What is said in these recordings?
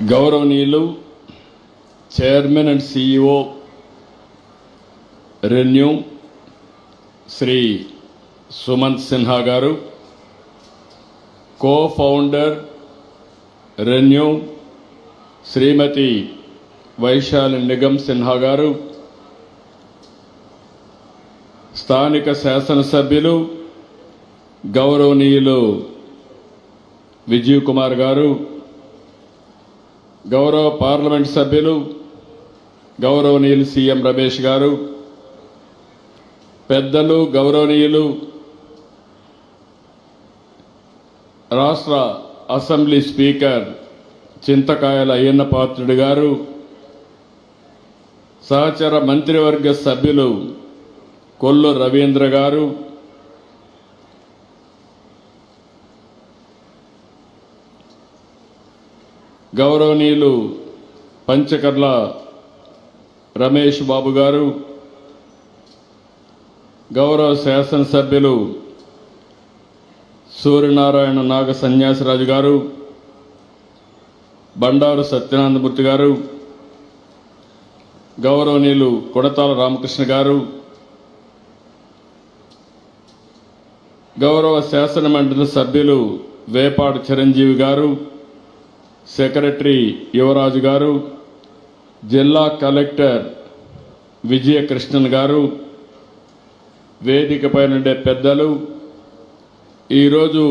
గౌరవనీయులు chairman and CEO ReNew Shri Sumant Sinha గారు, co founder ReNew Shrimati Vaishali Nigam Sinha గారు, స్థానిక శాసనసభ్యులు గౌరవనీయులు విజయ్ కుమార్ గారు, గౌరవ పార్లమెంట్ సభ్యులు గౌరవనీయులు సీఎం రమేష్ గారు, పెద్దలు గౌరవనీయులు రాష్ట్ర అసెంబ్లీ స్పీకర్ చింతకాయల అయ్యన్న పాత్రుడు గారు, సహచర మంత్రివర్గ సభ్యులు కొల్లు రవీంద్ర గారు, గౌరవనీయులు పంచకర్ల రమేష్ బాబు గారు, గౌరవ శాసనసభ్యులు సూర్యనారాయణ నాగ సన్యాసిరాజు గారు, బండారు సత్యనారాయణమూర్తి గారు, గౌరవనీయులు కొడతాల రామకృష్ణ గారు, గౌరవ శాసన మండలి సభ్యులు వేపాడు చిరంజీవి గారు, సెక్రటరీ యువరాజు గారు, జిల్లా కలెక్టర్ విజయకృష్ణన్ గారు, వేదికపై నుండే పెద్దలు, ఈరోజు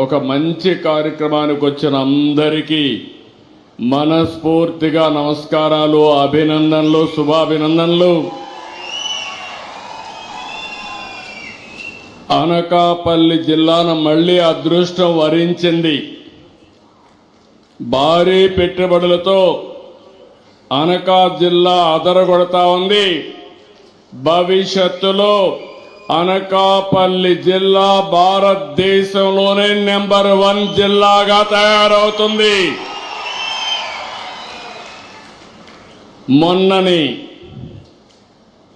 ఒక మంచి కార్యక్రమానికి వచ్చిన అందరికీ మనస్ఫూర్తిగా నమస్కారాలు, అభినందనలు, శుభాభినందనలు. అనకాపల్లి జిల్లాను మళ్లీ అదృష్టం వరించింది. భారీ పెట్టుబడులతో అనకా జిల్లా అదరగొడతా ఉంది. భవిష్యత్తులో అనకాపల్లి జిల్లా భారతదేశంలోనే నెంబర్ 1 జిల్లాగా తయారవుతుంది. మొన్నని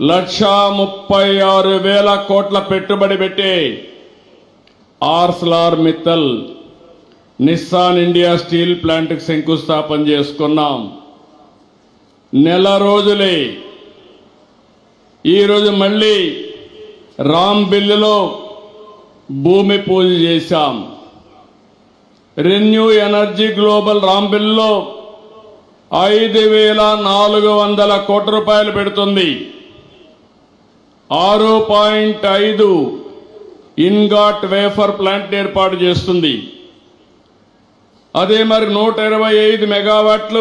1,36,000 కోట్ల పెట్టుబడి పెట్టి Arcelor Mittal Nissan India steel ప్లాంట్కి శంకుస్థాపన చేసుకున్నాం. నెల రోజులే ఈరోజు మళ్ళీ రాంబిల్లులో భూమి పూజ చేశాం. రెన్యూ ఎనర్జీ గ్లోబల్ రాంబిల్లులో 5,400 కోట్ల రూపాయలు పెడుతుంది. 6.5 ఇన్గాట్ వేఫర్ ప్లాంట్ ఏర్పాటు చేస్తుంది. అదే మరి 125 మెగావాట్లు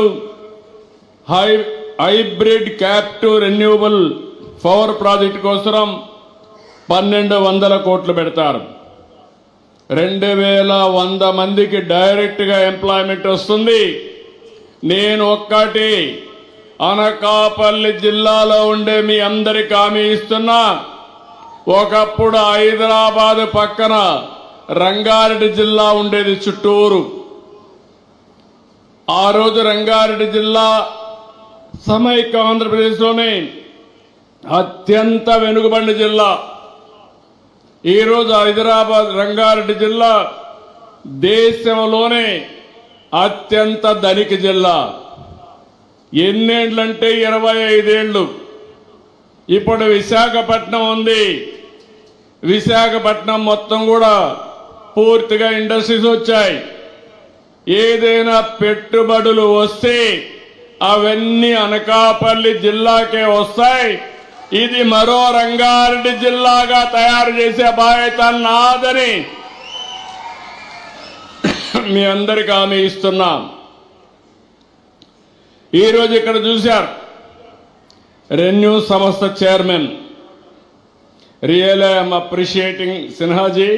hybrid captive renewable power project కోసం 1,200 కోట్లు పెడతారు. 2,100 మందికి డైరెక్ట్ గా ఎంప్లాయ్మెంట్ వస్తుంది. నేను ఒక్కటి అనకాపల్లి జిల్లాలో ఉండే మీ అందరికి హామీ ఇస్తున్నా. ఒకప్పుడు హైదరాబాద్ పక్కన రంగారెడ్డి జిల్లా ఉండేది చుట్టూరు. ఆ రోజు రంగారెడ్డి జిల్లా సమైక్య ఆంధ్రప్రదేశ్లోనే అత్యంత వెనుకబడిన జిల్లా. ఈరోజు హైదరాబాద్ రంగారెడ్డి జిల్లా దేశంలోనే అత్యంత ధనిక జిల్లా. ఎన్నేళ్లంటే 25 ఏళ్లు. ఇప్పుడు విశాఖపట్నం ఉంది. విశాఖపట్నం మొత్తం కూడా పూర్తిగా ఇండస్ట్రీస్ వచ్చాయి. ఏదైనా పెట్టుబడులు వస్తే అవన్నీ అనకాపల్లి జిల్లాకే వస్తాయి. ఇది మరో రంగారెడ్డి జిల్లాగా తయారు చేసే బాధ్యత నాదని మీ అందరికీ హామీ ఇస్తున్నాం. ఈరోజు ఇక్కడ చూశారు రెన్యూ సంస్థ chairman. Real I'm appreciating Sinhaji.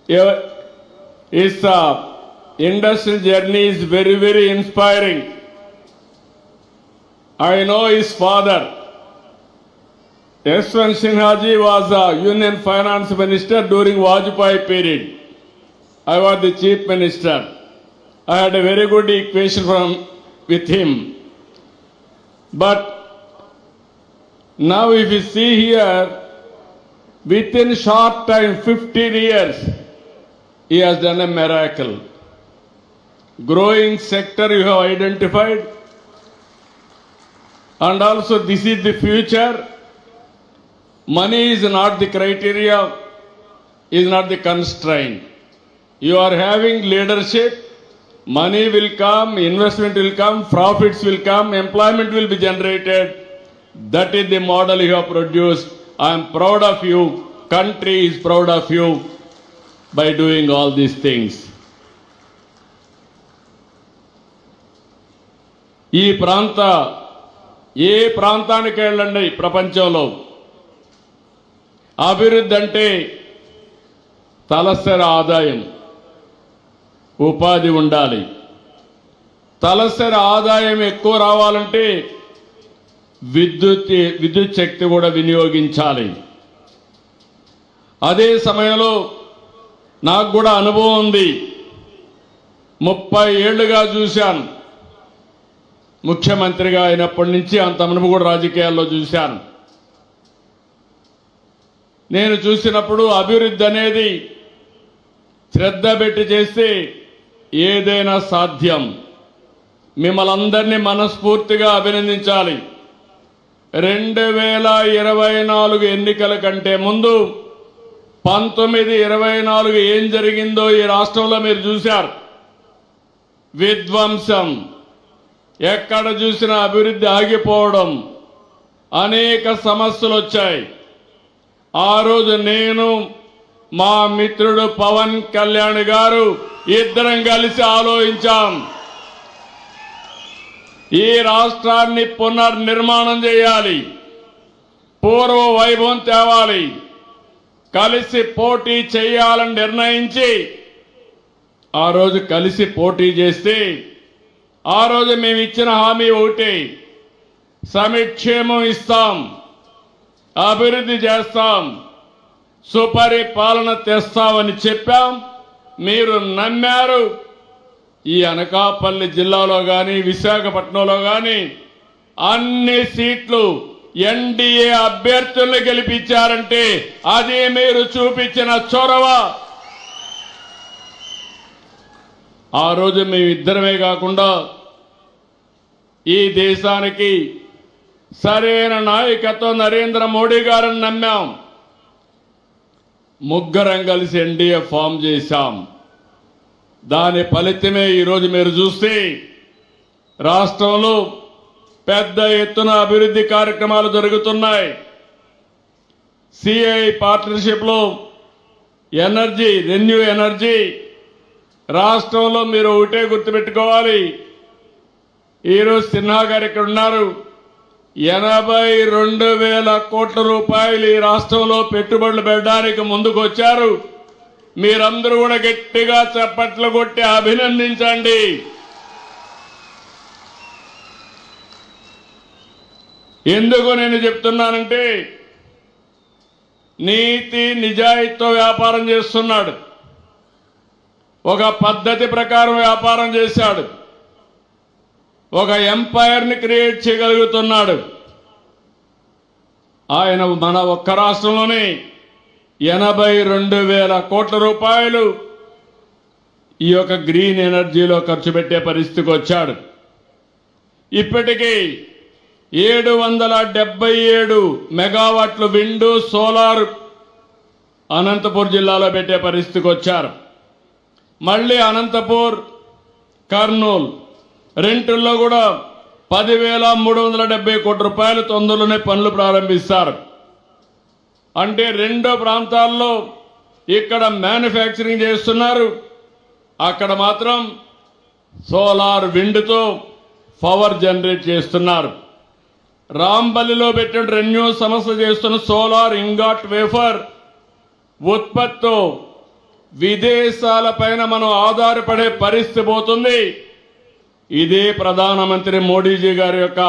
His industrial journey is very, very inspiring. I know his father. Yashwant Sinhaji was a Union Finance Minister during Vajpayee period. I was the Chief Minister. I had a very good equation with him. But now if you see here, within short time, 15 years, he has done a miracle. growing sector you have identified, and also this is the future. Money is not the criteria, is not the constraint. You are having leadership, money will come, investment will come, profits will come, employment will be generated. That is the model you have produced. I am proud of you. Country is proud of you by doing all these things. ఈ ఏ ప్రాంతానికి వెళ్ళండి ప్రపంచంలో అభివృద్ధి అంటే తలసరి ఆదాయం, ఉపాధి ఉండాలి. తలసరి ఆదాయం ఎక్కువ రావాలంటే విద్యుత్ శక్తి కూడా వినియోగించాలి. అదే సమయంలో నాకు కూడా అనుభవం ఉంది. 30 ఏళ్లుగా చూశాను. ముఖ్యమంత్రిగా అయినప్పటి నుంచి అంత అనుభవం కూడా రాజకీయాల్లో చూశాను. నేను చూసినప్పుడు అభివృద్ధి అనేది శ్రద్ధ పెట్టి చేస్తే ఏదైనా సాధ్యం. మిమ్మల్ని అందరినీ మనస్ఫూర్తిగా అభినందించాలి. 2024 ఎన్నికల కంటే ముందు 1924 ఏం జరిగిందో ఈ రాష్ట్రంలో మీరు చూశారు. విధ్వంసం, ఎక్కడ చూసినా అభివృద్ధి ఆగిపోవడం, అనేక సమస్యలు వచ్చాయి. ఆ రోజు నేను మా మిత్రుడు పవన్ కళ్యాణ్ గారు ఇద్దరం కలిసి ఆలోచించాం. ఈ రాష్ట్రాన్ని పునర్నిర్మాణం చేయాలి, పూర్వ వైభవం తేవాలి, కలిసి పోటీ చేయాలని నిర్ణయించి ఆ రోజు కలిసి పోటీ చేస్తే ఆ రోజు మేము ఇచ్చిన హామీ ఒకటే, సంక్షేమం ఇస్తాం, అభివృద్ధి చేస్తాం, సుపరిపాలన తెస్తామని చెప్పాం. మీరు నమ్మారు. ఈ అనకాపల్లి జిల్లాలో కానీ విశాఖపట్నంలో కానీ అన్ని సీట్లు ఎన్డీఏ అభ్యర్థుల్ని గెలిపించారంటే అది మీరు చూపించిన చొరవ. ఆ రోజు మేమిద్దరమే కాకుండా ఈ దేశానికి సరైన నాయకత్వం నరేంద్ర మోడీ గారిని నమ్మాం. ముగ్గురం కలిసి ఎన్డీఏ ఫామ్ చేశాం. దాని ఫలితమే ఈరోజు మీరు చూస్తే రాష్ట్రంలో పెద్ద ఎత్తున అభివృద్ధి కార్యక్రమాలు జరుగుతున్నాయి. సిఐ పార్ట్నర్షిప్లో ఎనర్జీ, రెన్యూ ఎనర్జీ రాష్ట్రంలో మీరు ఒకటే గుర్తుపెట్టుకోవాలి. ఈరోజు సిన్హా గారు ఇక్కడ ఉన్నారు. 82,000 కోట్ల రూపాయలు ఈ రాష్ట్రంలో పెట్టుబడులు పెట్టడానికి ముందుకు వచ్చారు. మీరందరూ కూడా గట్టిగా చప్పట్లు కొట్టి అభినందించండి. ఎందుకు నేను చెప్తున్నానంటే నీతి నిజాయితీతో వ్యాపారం చేస్తున్నాడు. ఒక పద్ధతి ప్రకారం వ్యాపారం చేశాడు. ఒక ఎంపైర్ని క్రియేట్ చేయగలుగుతున్నాడు. ఆయన మన ఒక్క రాష్ట్రంలోనే 82,000 కోట్ల రూపాయలు ఈ యొక్క గ్రీన్ ఎనర్జీలో ఖర్చు పెట్టే పరిస్థితికి వచ్చాడు. ఇప్పటికీ 777 మెగావాట్లు విండు, సోలార్ అనంతపూర్ జిల్లాలో పెట్టే పరిస్థితికి వచ్చారు. మళ్ళీ అనంతపూర్, కర్నూలు రెంటుల్లో కూడా 10,370 కోట్ల రూపాయలు తొందరలోనే పనులు ప్రారంభిస్తారు. అంటే రెండో ప్రాంతాల్లో ఇక్కడ మ్యానుఫ్యాక్చరింగ్ చేస్తున్నారు, అక్కడ మాత్రం సోలార్ విండ్తో పవర్ జనరేట్ చేస్తున్నారు. రాంబల్లిలో పెట్టిన రెన్యూ సంస్థ చేస్తున్న సోలార్ ఇంగాట్ వేఫర్ ఉత్పత్తితో విదేశాలపైన మనం ఆధారపడే పరిస్థితి పోతుంది. ఇదే ప్రధానమంత్రి మోడీజీ గారి యొక్క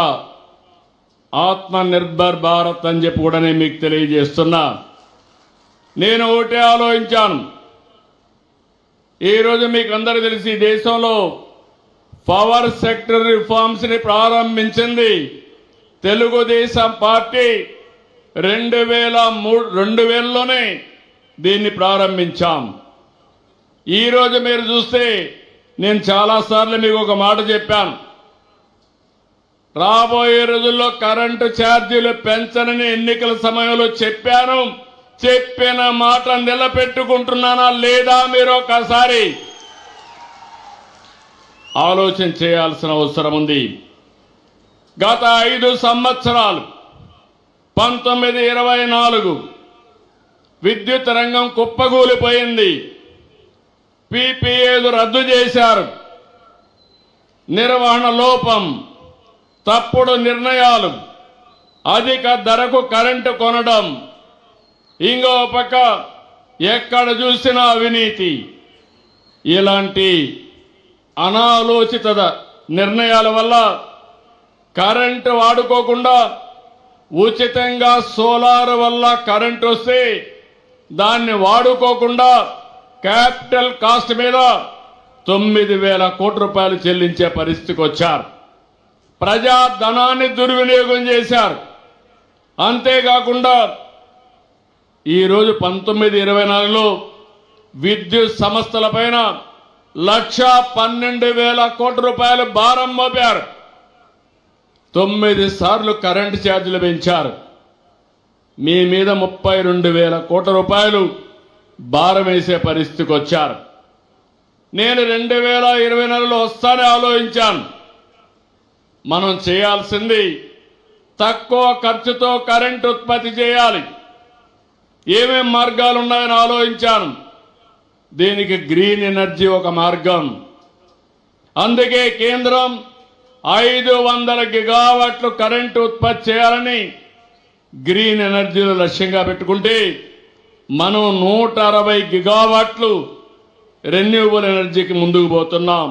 ఆత్మ నిర్భర్ భారత్ అని చెప్పి కూడా నేను మీకు తెలియజేస్తున్నా. నేను ఒకటే ఆలోచించాను. ఈరోజు మీకు అందరికీ తెలిసి దేశంలో పవర్ సెక్టర్ రిఫార్మ్స్ ని ప్రారంభించింది తెలుగుదేశం పార్టీ. 2000లోనే దీన్ని ప్రారంభించాం. ఈరోజు మీరు చూస్తే నేను చాలాసార్లు మీకు ఒక మాట చెప్పాను. రాబోయే రోజుల్లో కరెంటు ఛార్జీలు పెంచనని ఎన్నికల సమయంలో చెప్పాను. చెప్పిన మాట నిలబెట్టుకుంటున్నానా లేదా మీరు ఒకసారి ఆలోచన చేయాల్సిన అవసరం ఉంది. గత 5 సంవత్సరాలు 1924 విద్యుత్ రంగం కుప్పగూలిపోయింది. పీపీఏలు రద్దు చేశారు. నిర్వహణ లోపం, తప్పుడు నిర్ణయాలు, అధిక ధరకు కరెంటు కొనడం, ఇంకో పక్క ఎక్కడ చూసినా అవినీతి. ఇలాంటి అనాలోచిత నిర్ణయాల వల్ల కరెంటు వాడుకోకుండా ఉచితంగా సోలార్ వల్ల కరెంటు వస్తే దాన్ని వాడుకోకుండా క్యాపిటల్ కాస్ట్ మీద 9,000 కోట్ల రూపాయలు చెల్లించే పరిస్థితికి వచ్చారు. ప్రజా ధనాన్ని దుర్వినియోగం చేశారు. అంతేకాకుండా ఈరోజు 1924లో విద్యుత్ సంస్థలపైన 1,12,000 కోట్ల రూపాయలు భారం మోపారు. 9 సార్లు కరెంటు ఛార్జీలు పెంచారు. మీ మీద 32,000 కోట్ల రూపాయలు భారం వేసే పరిస్థితికి వచ్చారు. నేను 2024లో వస్తానే ఆలోచించాను. మనం చేయాల్సింది తక్కువ ఖర్చుతో కరెంటు ఉత్పత్తి చేయాలి. ఏమేం మార్గాలు ఉన్నాయని ఆలోచించాను. దీనికి గ్రీన్ ఎనర్జీ ఒక మార్గం. అందుకే కేంద్రం 500 గిగావాట్లు కరెంటు ఉత్పత్తి చేయాలని గ్రీన్ ఎనర్జీలో లక్ష్యంగా పెట్టుకుంటే మనం 160 గిగావాట్లు రెన్యూవబుల్ ఎనర్జీకి ముందుకు పోతున్నాం.